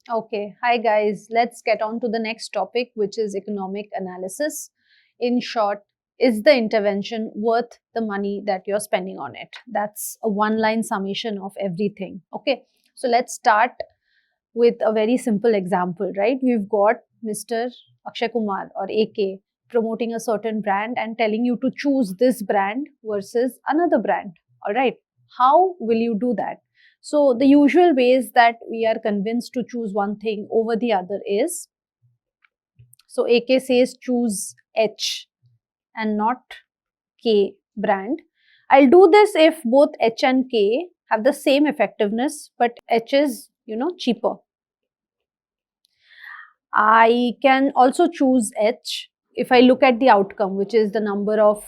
Okay, hi guys. Let's get on to the next topic, which is economic analysis. In short, is the intervention worth the money that you're spending on it? That's a one line summation of everything. Okay, so let's start with a very simple example, right? We've got Mr. Akshay Kumar or AK promoting a certain brand and telling you to choose this brand versus another brand. All right, how will you do that? So, the usual ways that we are convinced to choose one thing over the other is, so AK says choose H and not K brand. I'll do this if both H and K have the same effectiveness, but H is, cheaper. I can also choose H if I look at the outcome, which is the number of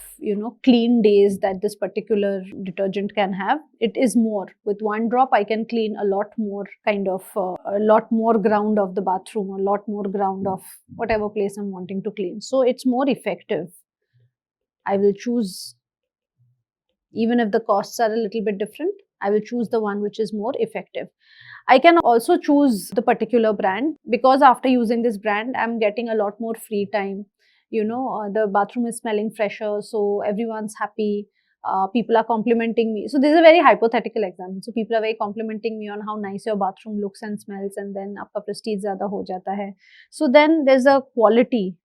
clean days that this particular detergent can have. It is more. With one drop, I can clean a lot more, a lot more ground of the bathroom, a lot more ground of whatever place I'm wanting to clean. So it's more effective. I will choose, even if the costs are a little bit different, I will choose the one which is more effective. I can also choose the particular brand because after using this brand, I'm getting a lot more free time. The bathroom is smelling fresher, so everyone's happy. People are complimenting me. So this is a very hypothetical example. So people are very complimenting me on how nice your bathroom looks and smells, and then आपका prestige ज़्यादा हो जाता है. So then there's a quality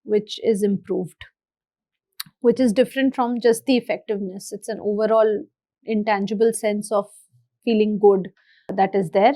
which is improved, which is different from just the effectiveness. It's an overall intangible sense of feeling good that is there.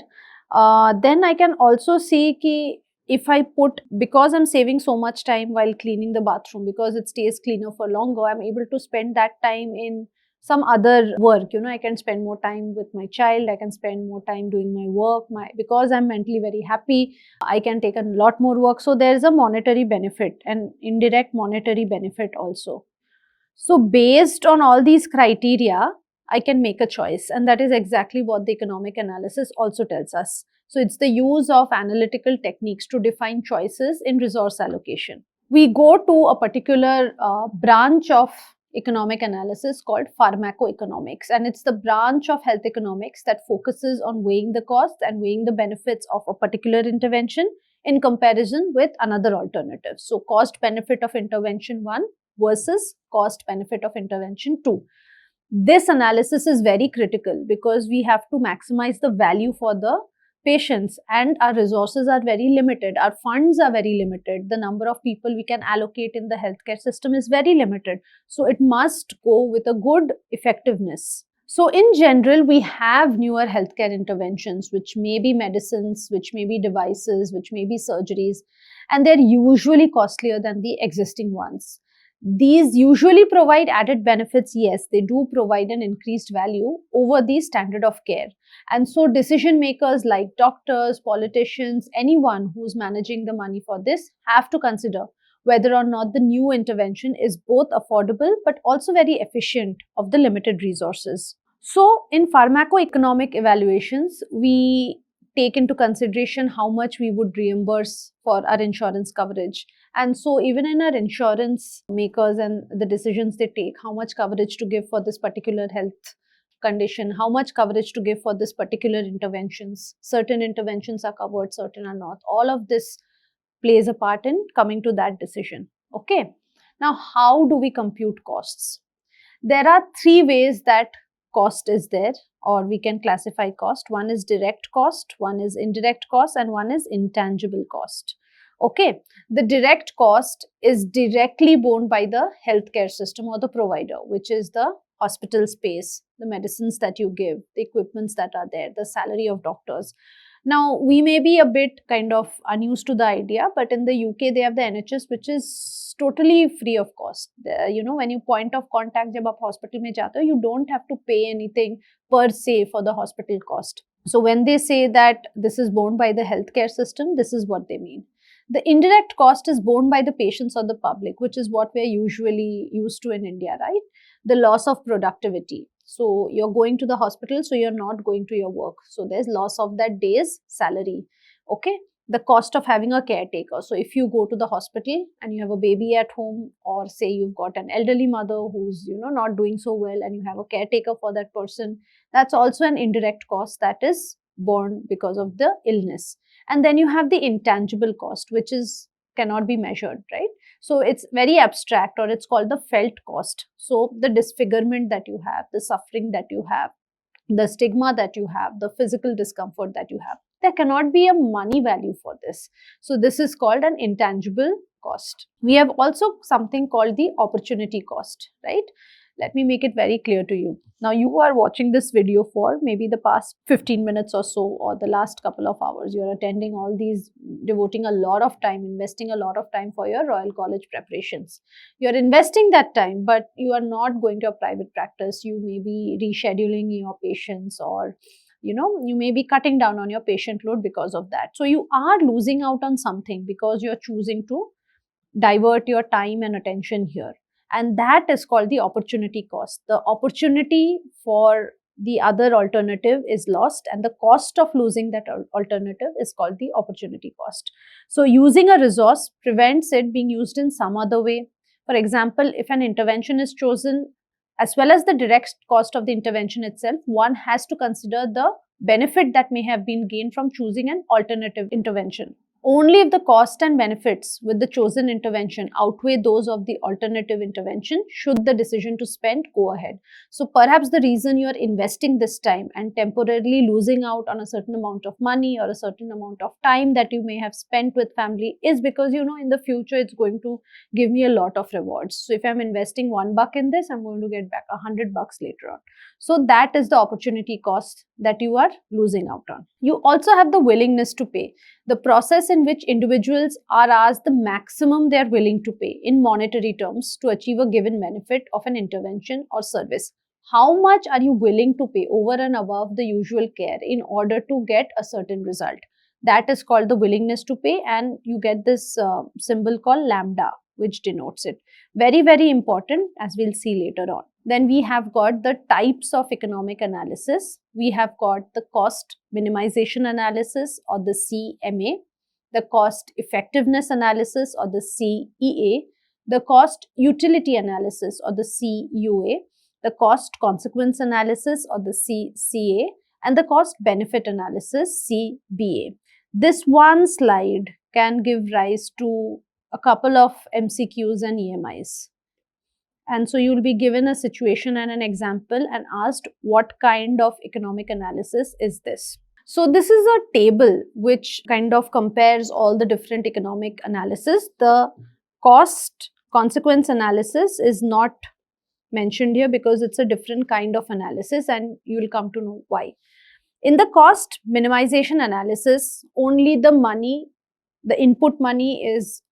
Then I can also see ki if I put, because I'm saving so much time while cleaning the bathroom, because it stays cleaner for longer, I'm able to spend that time in some other work. I can spend more time with my child, I can spend more time doing my work. Because I'm mentally very happy, I can take a lot more work. So there's a monetary benefit and indirect monetary benefit also. So based on all these criteria, I can make a choice, and that is exactly what the economic analysis also tells us. So it's the use of analytical techniques to define choices in resource allocation. We go to a particular branch of economic analysis called pharmacoeconomics, and it's the branch of health economics that focuses on weighing the costs and weighing the benefits of a particular intervention in comparison with another alternative. So cost benefit of intervention 1 versus cost benefit of intervention 2. This analysis is very critical because we have to maximize the value for the patients, and our resources are very limited, our funds are very limited, the number of people we can allocate in the healthcare system is very limited. So it must go with a good effectiveness. So in general, we have newer healthcare interventions, which may be medicines, which may be devices, which may be surgeries, and they're usually costlier than the existing ones. These usually provide added benefits. Yes, they do provide an increased value over the standard of care. And so decision makers like doctors, politicians, anyone who's managing the money for this have to consider whether or not the new intervention is both affordable but also very efficient of the limited resources. So in pharmacoeconomic evaluations, we take into consideration how much we would reimburse for our insurance coverage. And so even in our insurance makers and the decisions they take, how much coverage to give for this particular health condition, how much coverage to give for this particular interventions. Certain interventions are covered, certain are not. All of this plays a part in coming to that decision. Okay. Now, how do we compute costs? There are three ways that cost is there, or we can classify cost. One is direct cost, one is indirect cost, and one is intangible cost. Okay, the direct cost is directly borne by the healthcare system or the provider, which is the hospital space, the medicines that you give, the equipments that are there, the salary of doctors. Now, we may be a bit kind of unused to the idea, but in the UK, they have the NHS, which is totally free of cost. When you point of contact jab aap hospital mein jate ho, you don't have to pay anything per se for the hospital cost. So when they say that this is borne by the healthcare system, this is what they mean. The indirect cost is borne by the patients or the public, which is what we're usually used to in India, right? The loss of productivity. So you're going to the hospital, so you're not going to your work. So there's loss of that day's salary. Okay. The cost of having a caretaker. So if you go to the hospital and you have a baby at home, or say you've got an elderly mother who's not doing so well and you have a caretaker for that person, that's also an indirect cost that is borne because of the illness. And then you have the intangible cost, which cannot be measured, right? So it's very abstract, or it's called the felt cost. So the disfigurement that you have, the suffering that you have, the stigma that you have, the physical discomfort that you have, there cannot be a money value for this. So this is called an intangible cost. We have also something called the opportunity cost, right? Let me make it very clear to you. Now you are watching this video for maybe the past 15 minutes or so, or the last couple of hours. You are attending all these, devoting a lot of time, investing a lot of time for your Royal College preparations. You are investing that time, but you are not going to a private practice. You may be rescheduling your patients, or you may be cutting down on your patient load because of that. So you are losing out on something because you're choosing to divert your time and attention here. And that is called the opportunity cost. The opportunity for the other alternative is lost, and the cost of losing that alternative is called the opportunity cost. So using a resource prevents it being used in some other way. For example, if an intervention is chosen, as well as the direct cost of the intervention itself, one has to consider the benefit that may have been gained from choosing an alternative intervention. Only if the cost and benefits with the chosen intervention outweigh those of the alternative intervention should the decision to spend go ahead. So perhaps the reason you are investing this time and temporarily losing out on a certain amount of money or a certain amount of time that you may have spent with family is because in the future it's going to give me a lot of rewards. So if I'm investing $1 in this, I'm going to get back $100 later on. So that is the opportunity cost that you are losing out on. You also have the willingness to pay. The process in which individuals are asked the maximum they are willing to pay in monetary terms to achieve a given benefit of an intervention or service. How much are you willing to pay over and above the usual care in order to get a certain result? That is called the willingness to pay, and you get this symbol called lambda, which denotes it. Very, very important, as we'll see later on. Then we have got the types of economic analysis. We have got the cost minimization analysis, or the CMA, the cost effectiveness analysis, or the CEA, the cost utility analysis, or the CUA, the cost consequence analysis, or the CCA, and the cost benefit analysis, CBA. This one slide can give rise to a couple of MCQs and EMIs. And so you will be given a situation and an example and asked what kind of economic analysis is this. So this is a table which kind of compares all the different economic analysis. The cost consequence analysis is not mentioned here because it's a different kind of analysis, and you will come to know why. In the cost minimization analysis, only the money, the input money is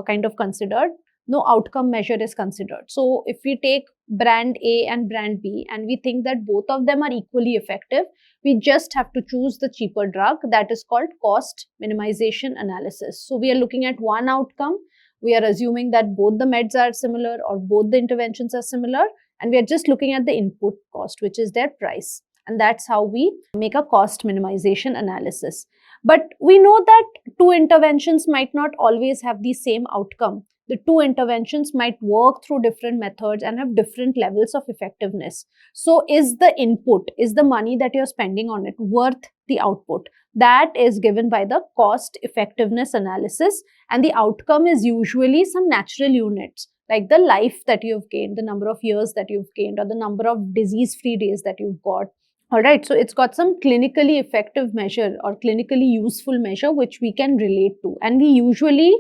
kind of considered. No outcome measure is considered. So if we take brand A and brand B and we think that both of them are equally effective, we just have to choose the cheaper drug. That is called cost minimization analysis. So we are looking at one outcome. We are assuming that both the meds are similar or both the interventions are similar, and we are just looking at the input cost, which is their price. And that's how we make a cost minimization analysis. But we know that two interventions might not always have the same outcome. The two interventions might work through different methods and have different levels of effectiveness. So is the input, is the money that you're spending on it worth the output? That is given by the cost effectiveness analysis, and the outcome is usually some natural units like the life that you've gained, the number of years that you've gained, or the number of disease-free days that you've got. Alright, so it's got some clinically effective measure or clinically useful measure which we can relate to, and we usually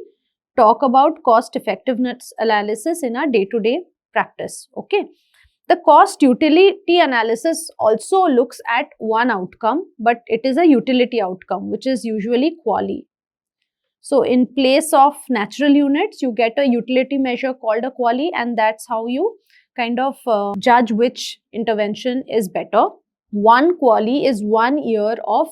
talk about cost effectiveness analysis in our day-to-day practice. Okay. The cost utility analysis also looks at one outcome, but it is a utility outcome, which is usually QALY. So in place of natural units, you get a utility measure called a QALY, and that's how you kind of judge which intervention is better. One QALY is 1 year of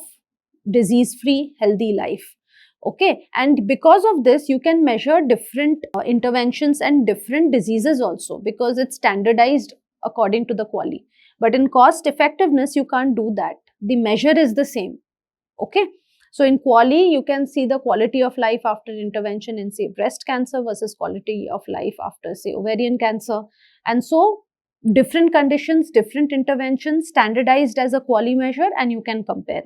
disease-free healthy life. Okay, and because of this, you can measure different interventions and different diseases also, because it's standardized according to the QALY. But in cost effectiveness, you can't do that. The measure is the same. Okay, so in QALY, you can see the quality of life after intervention in, say, breast cancer versus quality of life after, say, ovarian cancer. And so different conditions, different interventions standardized as a QALY measure, and you can compare.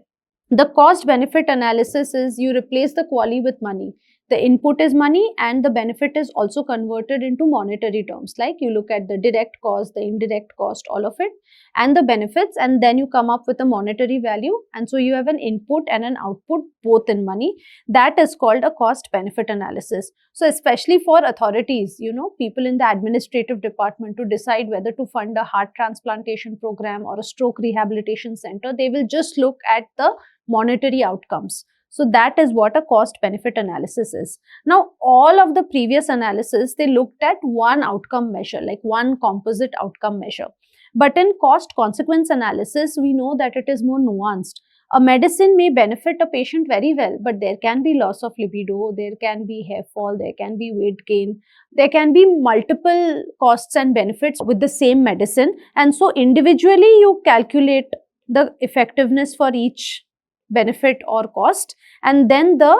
The cost benefit analysis is you replace the QALY with money. The input is money and the benefit is also converted into monetary terms. Like you look at the direct cost, the indirect cost, all of it, and the benefits, and then you come up with a monetary value. And so you have an input and an output both in money. That is called a cost benefit analysis. So especially for authorities, people in the administrative department, to decide whether to fund a heart transplantation program or a stroke rehabilitation center, they will just look at the monetary outcomes. So that is what a cost benefit analysis is. Now, all of the previous analysis, they looked at one outcome measure, like one composite outcome measure. But in cost consequence analysis, we know that it is more nuanced. A medicine may benefit a patient very well, but there can be loss of libido, there can be hair fall, there can be weight gain, there can be multiple costs and benefits with the same medicine. And so individually you calculate the effectiveness for each benefit or cost, and then the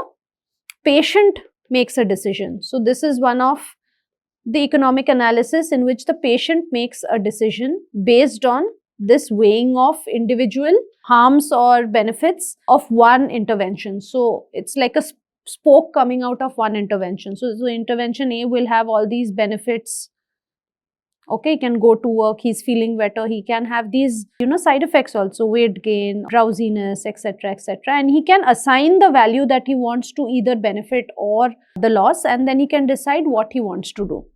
patient makes a decision. So this is one of the economic analysis in which the patient makes a decision based on this weighing of individual harms or benefits of one intervention. So it's like a spoke coming out of one intervention. So intervention A will have all these benefits. Okay, he can go to work, he's feeling better, he can have these side effects also, weight gain, drowsiness, etc., etc., and he can assign the value that he wants to either benefit or the loss, and then he can decide what he wants to do.